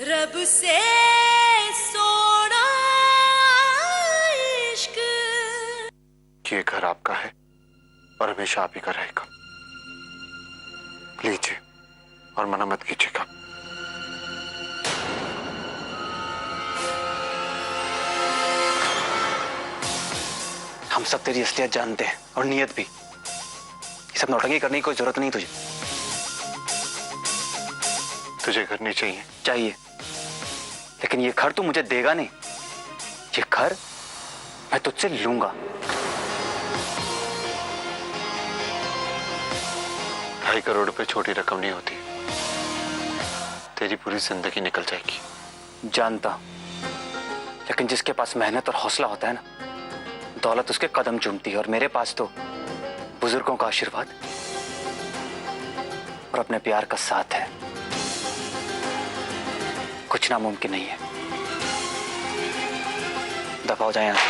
रब से सोना इश्क। ये घर आपका है और हमेशा आप ही का रहेगा। लीजिए और मना मत कीजिएगा। हम सब तेरी असलियत जानते हैं और नीयत भी। ये सब नौटंकी करने की कोई जरूरत नहीं तुझे। तुझे घर नहीं चाहिए? चाहिए, लेकिन ये घर तू मुझे देगा नहीं। ये घर मैं तुझसे लूंगा। 2.5 करोड़ रुपए छोटी रकम नहीं होती। तेरी पूरी जिंदगी निकल जाएगी। जानता, लेकिन जिसके पास मेहनत और हौसला होता है ना, दौलत उसके कदम चूमती है। और मेरे पास तो बुजुर्गों का आशीर्वाद और अपने प्यार का साथ है। कुछ नामुमकिन नहीं है। दफा हो जाए यहां से।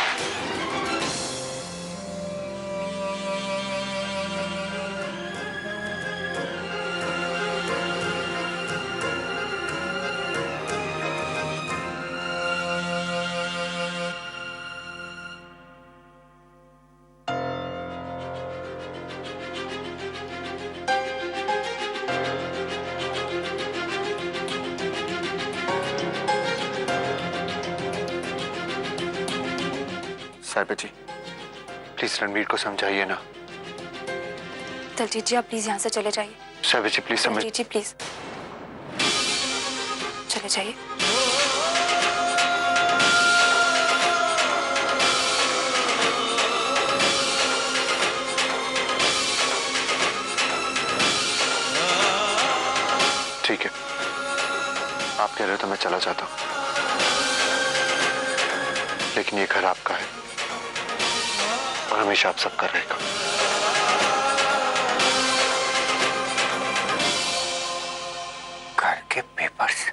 साहिबा जी, प्लीज रणवीर को समझाइए ना। दलजीत जी, आप प्लीज यहाँ से चले जाइए। साहिबा जी प्लीज समझ। दलजीत जी प्लीज चले जाइए। ठीक है, आप कह रहे हो तो मैं चला जाता हूँ, लेकिन ये घर आपका है और हमेशा आप सबका रहेगा। घर के पेपर्स?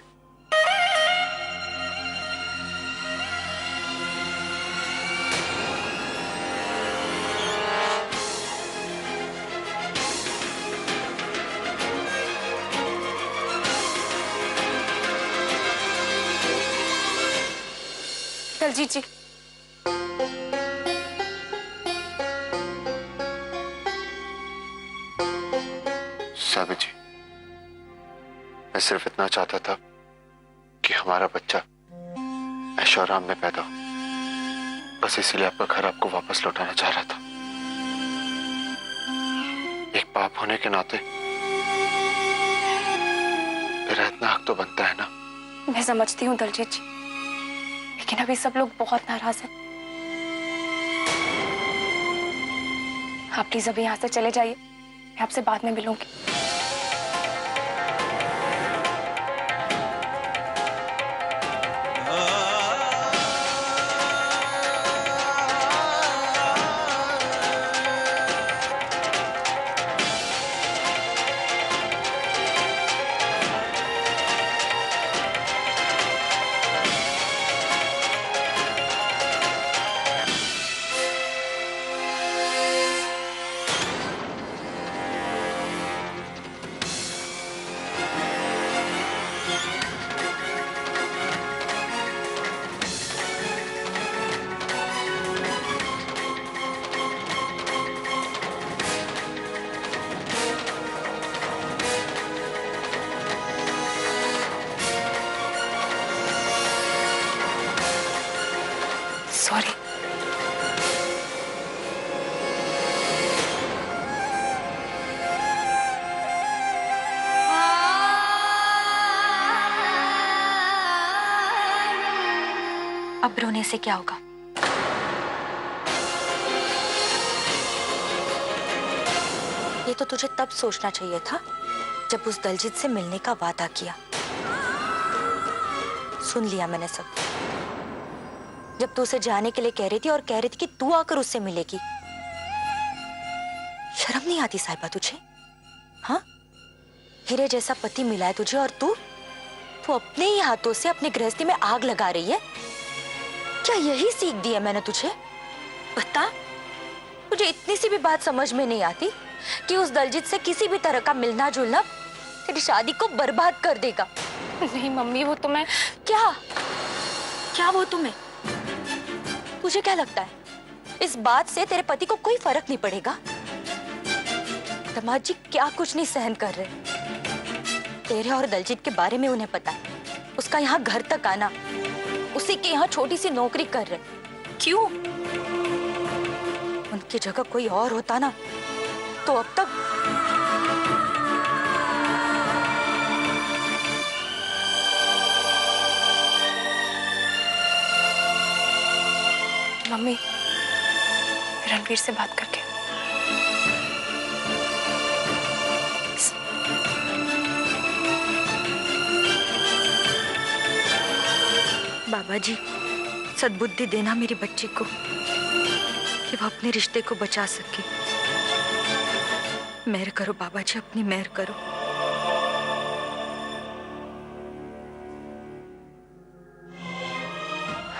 दलजीत जी, साहिबा जी, मैं सिर्फ इतना चाहता था कि हमारा बच्चा ऐशो आराम में पैदा हो। बस इसीलिए आपका घर आपको वापस लौटाना चाह रहा था। एक बाप होने के नाते मेरा इतना हक तो बनता है ना। मैं समझती हूँ दलजीत जी, लेकिन अभी सब लोग बहुत नाराज हैं। आप प्लीज अभी यहाँ से चले जाइए, मैं आपसे बाद में मिलूंगी। सॉरी। अब रोने से क्या होगा? ये तो तुझे तब सोचना चाहिए था जब उस दलजीत से मिलने का वादा किया। सुन लिया मैंने सब। जब तू उसे जाने के लिए कह रही थी और कह रही थी कि तू आकर उससे मिलेगी। शर्म नहीं आती साहिबा तुझे? हाँ, हीरे जैसा पति मिला है तुझे और तू अपने ही हाथों से अपनी गृहस्थी में आग लगा रही है। क्या यही सीख दी है मैंने तुझे? बता, मुझे इतनी सी भी बात समझ में नहीं आती कि उस दलजीत से किसी भी तरह का मिलना जुलना तेरी शादी को बर्बाद कर देगा। नहीं मम्मी, वो तो मैं... क्या क्या वो तुम्हें? तुझे क्या लगता है इस बात से तेरे पति को कोई फर्क नहीं पड़ेगा? दामाद जी क्या कुछ नहीं सहन कर रहे। तेरे और दलजीत के बारे में उन्हें पता है। उसका यहाँ घर तक आना, उसी के यहाँ छोटी सी नौकरी कर रहे। क्यों? उनकी जगह कोई और होता ना तो अब तक... मम्मी, रणवीर से बात करके... बाबा जी सद्बुद्धि देना मेरी बच्ची को कि वो अपने रिश्ते को बचा सके। मेहर करो बाबा जी, अपनी मेहर करो।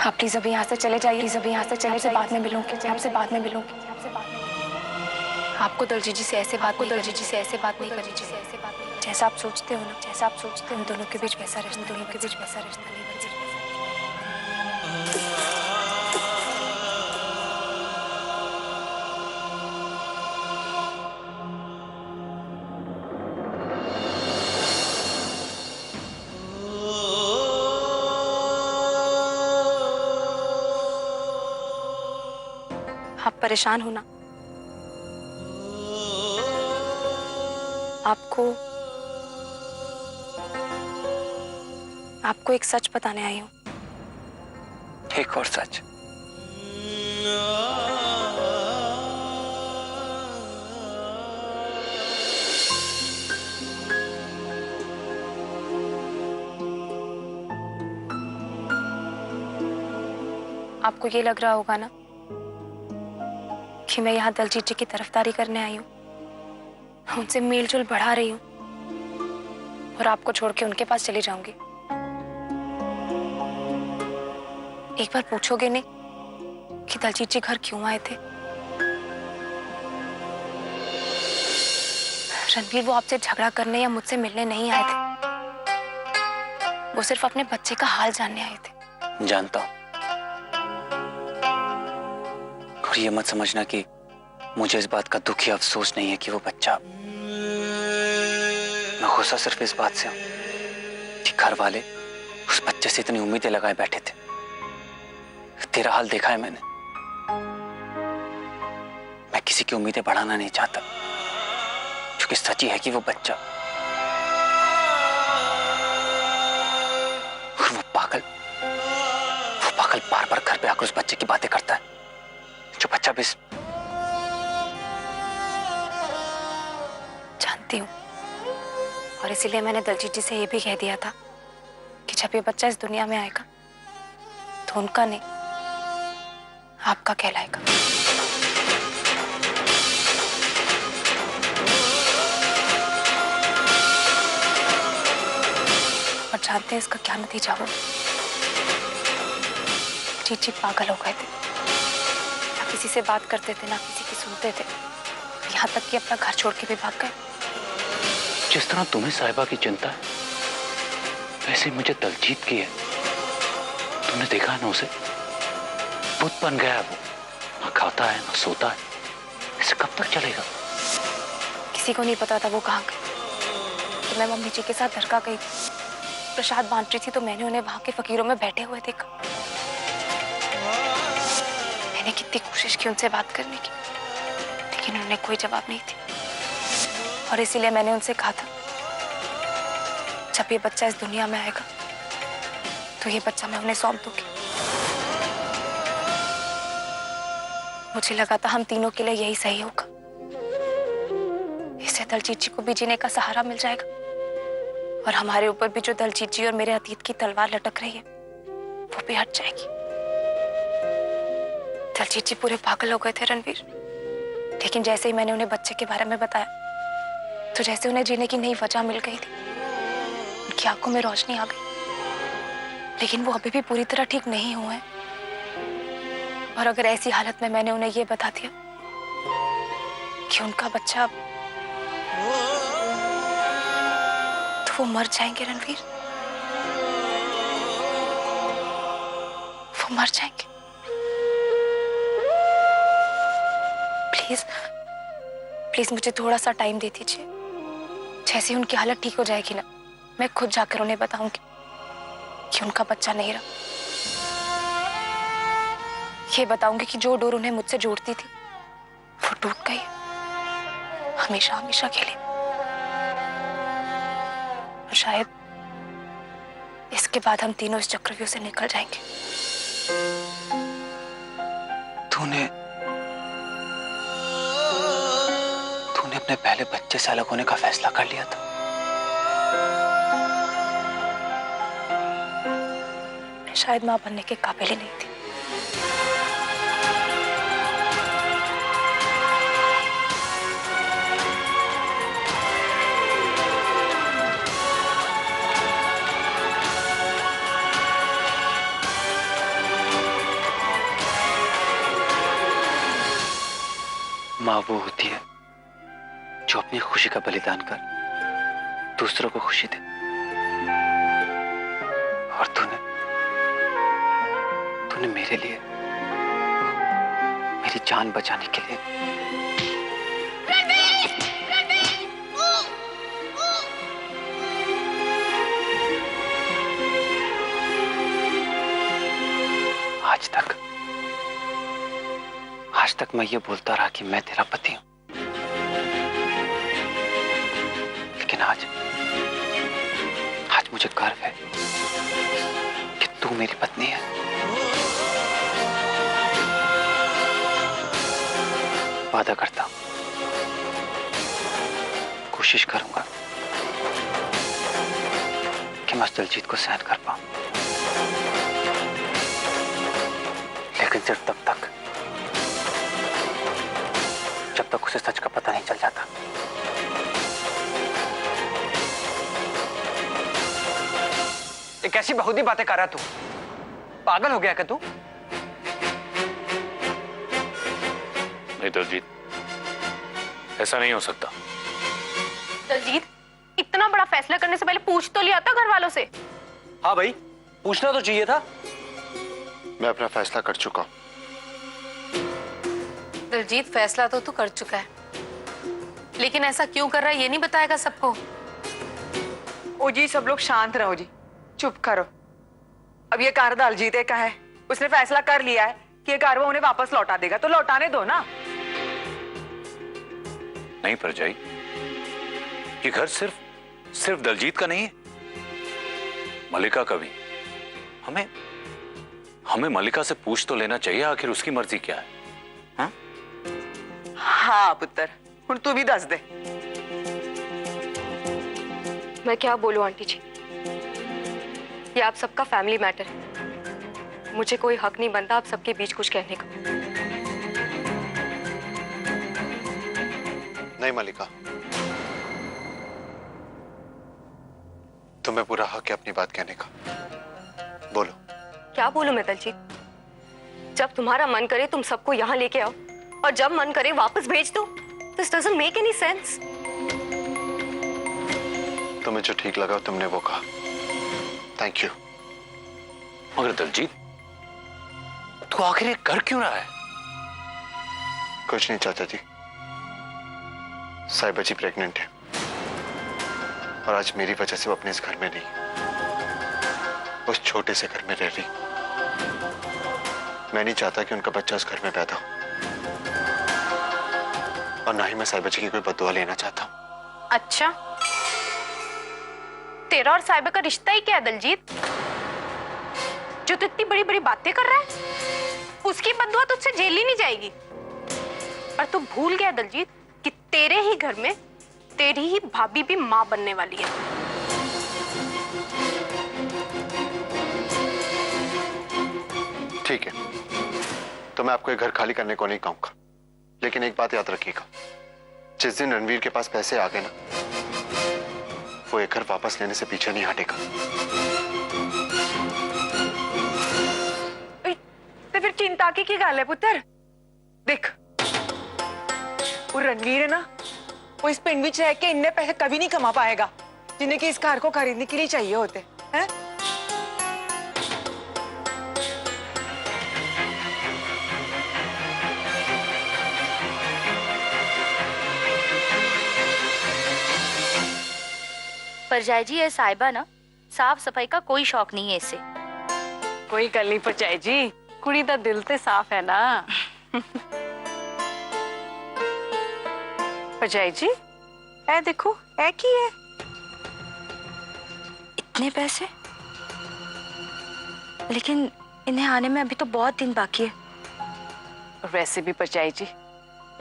आप प्लीज अभी यहाँ से चले जाइए, प्लीज अभी यहाँ से चले जाइए। बाद में मिलूंगी, आपसे बाद में मिलूंगी। आपको दलजीत जी से ऐसे बात नहीं करनी चाहिए। जैसा आप सोचते हो ना, जैसा आप सोचते हो, उन दोनों के बीच वैसा रिश्ता नहीं बन सकता। आप परेशान हो ना? आपको एक सच बताने आई हूँ। एक और सच? आपको ये लग रहा होगा ना कि मैं यहाँ दलजीत जी की तरफदारी करने आई हूँ, उनसे मेलजोल बढ़ा रही हूँ और आपको छोड़ के उनके पास चली जाऊंगी। एक बार पूछोगे नहीं कि दलजीत जी घर क्यों आए थे? रणवीर, वो आपसे झगड़ा करने या मुझसे मिलने नहीं आए थे। वो सिर्फ अपने बच्चे का हाल जानने आए थे। जानता हूं, और ये मत समझना कि मुझे इस बात का दुख या अफसोस नहीं है कि वो बच्चा... मैं गुस्सा सिर्फ इस बात से हूं कि घर वाले उस बच्चे से इतनी उम्मीदें लगाए बैठे थे। तेरा हाल देखा है मैंने। मैं किसी की उम्मीदें बढ़ाना नहीं चाहता, क्योंकि सच ही है कि वो बच्चा... और वो पागल बार बार घर पे आकर उस बच्चे की बातें करता है, जो बच्चा भी... जानती हूँ, और इसीलिए मैंने दलजीत जी से ये भी कह दिया था कि जब ये बच्चा इस दुनिया में आएगा तो उनका नहीं, आपका कहलाएगा। और जानते हैं इसका क्या नतीजा हुआ? जीत पागल हो गए थे, ना किसी से बात करते थे, ना किसी की सुनते थे, यहाँ तक कि अपना घर छोड़ के भी भाग गए। जिस तरह तुम्हें साहिबा की चिंता है, वैसे मुझे दलजीत की है। तुमने देखा है ना उसे, बुत बन गया है वो। ना खाता है ना सोता है। ऐसे कब तक चलेगा? किसी को नहीं पता था वो कहाँ गए। तो मैं मम्मी जी के साथ दरगाह गई थी, प्रसाद बांट रही थी, तो मैंने उन्हें वहां के फकीरों में बैठे हुए देखा। मैंने कितनी कोशिश की उनसे बात करने की, लेकिन उन्होंने कोई जवाब नहीं दी। और इसीलिए मैंने उनसे कहा था, जब ये बच्चा इस दुनिया में आएगा तो ये बच्चा मैं उन्हें सौंप दूंगी। मुझे लगा था हम तीनों के लिए यही सही होगा। इससे दलजीत जी को भी जीने का सहारा मिल जाएगा, और हमारे ऊपर भी जो दलजीत जी और मेरे अतीत की तलवार लटक रही है वो भी हट जाएगी। दलजीत जी पूरे पागल हो गए थे रणवीर, लेकिन जैसे ही मैंने उन्हें बच्चे के बारे में बताया तो जैसे उन्हें जीने की नई वजह मिल गई थी। उनकी आंखों में रोशनी आ गई, लेकिन वो अभी भी पूरी तरह ठीक नहीं हुए हैं। और अगर ऐसी हालत में मैंने उन्हें ये बता दिया कि उनका बच्चा, तो वो मर जाएंगे रणवीर। वो मर जाएंगे। प्लीज प्लीज मुझे थोड़ा सा टाइम दे दीजिए। जैसे ही उनकी हालत ठीक हो जाएगी ना, मैं खुद जाकर उन्हें बताऊंगी कि उनका बच्चा नहीं रहा। ये बताऊंगी कि जो डोर उन्हें मुझसे जोड़ती थी वो टूट गई, हमेशा हमेशा के लिए। और शायद इसके बाद हम तीनों इस चक्रव्यूह से निकल जाएंगे। तूने अपने पहले बच्चे से अलग होने का फैसला कर लिया था। मैं शायद मां बनने के काबिल ही नहीं थी। माँ वो होती है जो अपनी खुशी का बलिदान कर दूसरों को खुशी दे। और तूने मेरे लिए, मेरी जान बचाने के लिए आज तक मैं ये बोलता रहा कि मैं तेरा पति हूं, लेकिन आज मुझे गर्व है कि तू मेरी पत्नी है। वादा करता हूं, कोशिश करूंगा कि मैं उस दिलजीत को सहन कर पाऊं, लेकिन सिर्फ तब तक जब तक उसे सच का पता नहीं चल जाता। ये कैसी बहुती बातें कर रहा तू? पागल हो गया क्या तू? नहीं दलजीत, ऐसा नहीं हो सकता। दलजीत, इतना बड़ा फैसला करने से पहले पूछ तो लिया था घर वालों से। हाँ भाई, पूछना तो चाहिए था। मैं अपना फैसला कर चुका हूं। दलजीत, फैसला तो तू कर चुका है, लेकिन ऐसा क्यों कर रहा है ये नहीं बताएगा सबको। ओ जी, सब लोग शांत रहो जी, चुप करो। अब ये कार दलजीत का है, उसने फैसला कर लिया है कि ये कार वो उन्हें वापस लौटा देगा, तो लौटाने दो ना। नहीं परजाई, ये घर सिर्फ दलजीत का नहीं है, मल्लिका का भी। हमें मल्लिका से पूछ तो लेना चाहिए, आखिर उसकी मर्जी क्या है। हाँ हाँ पुत्र, हुण तू भी दस दे। मैं क्या बोलूं आंटी जी, ये आप सबका फैमिली मैटर है, मुझे कोई हक नहीं बनता आप सबके बीच कुछ कहने का। नहीं मल्लिका, तुम्हें पूरा हक है अपनी बात कहने का। बोलो। क्या बोलूं मैं दलजीत? जब तुम्हारा मन करे तुम सबको यहाँ लेके आओ, और जब मन करे वापस भेज दो। This doesn't make any sense. तुम्हें जो ठीक लगा तुमने वो कहा, थैंक यू। मगर दलजीत, तू आखिर ये कर क्यों रहा है? कुछ नहीं चाचा जी, साहिबा जी प्रेग्नेंट है और आज मेरी वजह से वो अपने इस घर में नहीं, उस छोटे से घर में रह रही। मैं नहीं चाहता कि उनका बच्चा उस घर में पैदा हो, और ना ही मैं साहिबा जी की कोई बददुआ लेना चाहता हूं। अच्छा, तेरा और साहिबा का रिश्ता ही क्या है दलजीत, जो तू इतनी बड़ी बड़ी बातें कर रहा है? उसकी बददुआ तुझसे झेली नहीं जाएगी। पर तू भूल गया दलजीत कि तेरे ही घर में तेरी ही भाभी भी मां बनने वाली है। ठीक है, तो मैं आपको ये घर खाली करने को नहीं कहूंगा, लेकिन एक बात याद रखिएगा, जिस दिन रणवीर के पास पैसे आ गए ना, वो एक घर वापस लेने से पीछे नहीं हटेगा। तो फिर चिंता की गल है पुत्र? देख, वो रणवीर है ना, वो इस पिंड में रह के इतने पैसे कभी नहीं कमा पाएगा जिन्हें कि इस कार को खरीदने के लिए चाहिए होते हैं। परजाई जी, ये साहिबा ना साफ सफाई का कोई शौक नहीं है इसे। कोई गल नहीं भरजाई जी, कुड़ी दा दिल ते साफ है ना। भरजाई जी ए देखो, ए की है? इतने पैसे? लेकिन इन्हें आने में अभी तो बहुत दिन बाकी है। और वैसे भी भरजाई जी,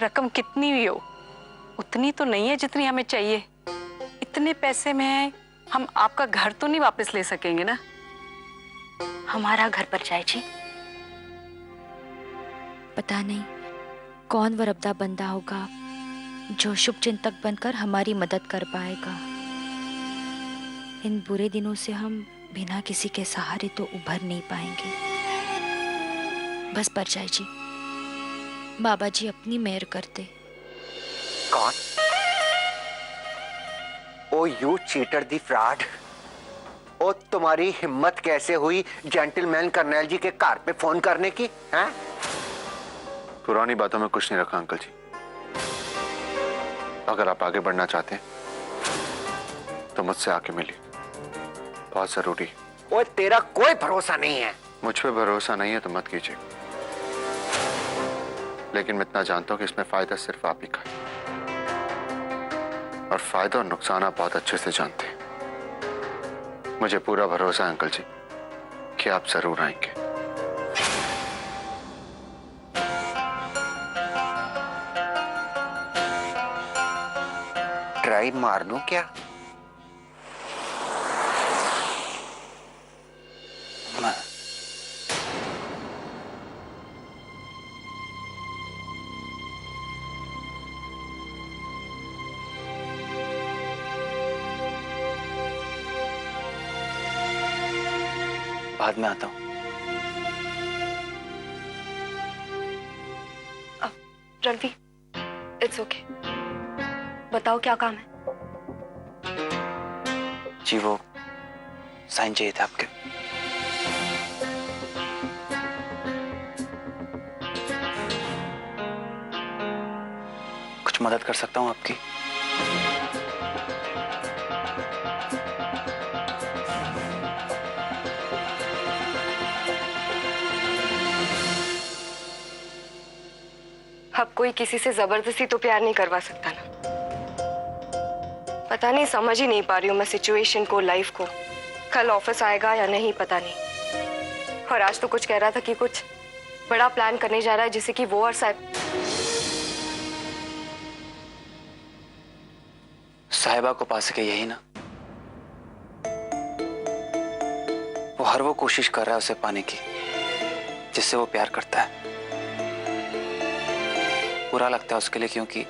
रकम कितनी भी हो उतनी तो नहीं है जितनी हमें चाहिए। इतने पैसे में हम आपका घर तो नहीं वापस ले सकेंगे ना। हमारा घर परजाई जी, पता नहीं कौन वरब्दा बंदा होगा जो शुभ चिंतक बनकर हमारी मदद कर पाएगा। इन बुरे दिनों से हम बिना किसी के सहारे तो उभर नहीं पाएंगे। बस परजाई जी, बाबा जी अपनी मेहर करते। कौन? ओ यू चीटर दी फ्रॉड। ओ तुम्हारी हिम्मत कैसे हुई जेंटलमैन कर्नल जी के घर पे फोन करने की? हैं? पुरानी बातों में कुछ नहीं रखा अंकल जी। अगर आप आगे बढ़ना चाहते हैं तो मुझसे आके मिलिए, बहुत जरूरी। ओ तेरा कोई भरोसा नहीं है। मुझ पे भरोसा नहीं है तो मत कीजिए, लेकिन मैं इतना जानता हूं कि इसमें फायदा सिर्फ आप ही का है, और फायदा और नुकसान आप बहुत अच्छे से जानते हैं। मुझे पूरा भरोसा है अंकल जी कि आप जरूर आएंगे। ट्राई मार दूं क्या? बाद में आता हूँ। Ranveer, it's okay. बताओ क्या काम है? जी वो साइन चाहिए थे आपके। कुछ मदद कर सकता हूँ आपकी? अब कोई किसी से जबरदस्ती तो प्यार नहीं करवा सकता ना। पता नहीं, समझ ही नहीं पा रही हूँ मैं सिचुएशन को, लाइफ को। कल ऑफिस आएगा या नहीं पता नहीं। और आज तो कुछ कह रहा था कि कुछ बड़ा प्लान करने जा रहा है, जिसे कि वो और साहिबा को पा सके, यही ना? वो हर वो कोशिश कर रहा है उसे पाने की जिससे वो प्यार करता है। बुरा लगता है उसके लिए, क्योंकि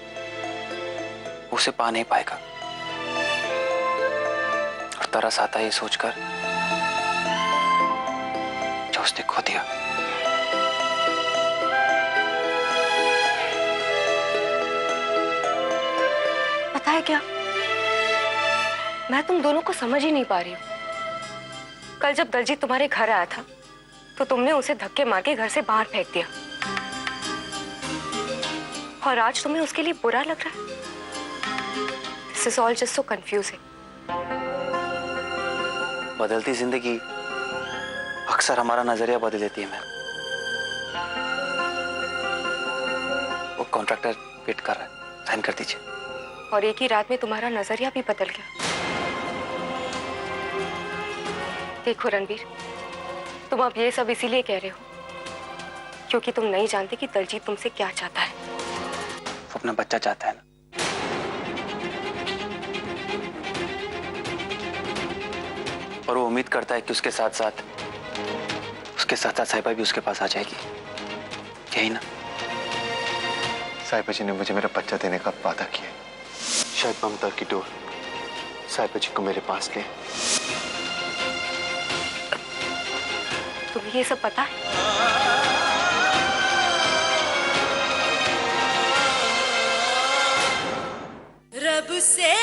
उसे पा नहीं पाएगा, और तरस आता है ये सोचकर जो उसने खो दिया। पता है क्या, मैं तुम दोनों को समझ ही नहीं पा रही हूँ। कल जब दलजीत तुम्हारे घर आया था तो तुमने उसे धक्के मार के घर से बाहर फेंक दिया, और आज तुम्हें उसके लिए बुरा लग रहा है। This is all just so confusing. बदलती जिंदगी अक्सर हमारा नजरिया बदल देती है। मैं वो कॉन्ट्रैक्टर वेट कर रहा है, साइन कर दीजिए। और एक ही रात में तुम्हारा नजरिया भी बदल गया। देखो रणवीर, तुम अब ये सब इसीलिए कह रहे हो क्योंकि तुम नहीं जानते कि दलजीत तुमसे क्या चाहता है। वो अपना बच्चा चाहता है ना। और वो उम्मीद करता है कि उसके साथ साथ साहिबा भी उसके पास आ जाएगी, यही ना? साहिबा जी ने मुझे मेरा बच्चा देने का वादा किया। शायद ममता की डोर साहिबा जी को मेरे पास ले। तुम्हें ये सब पता है? रब से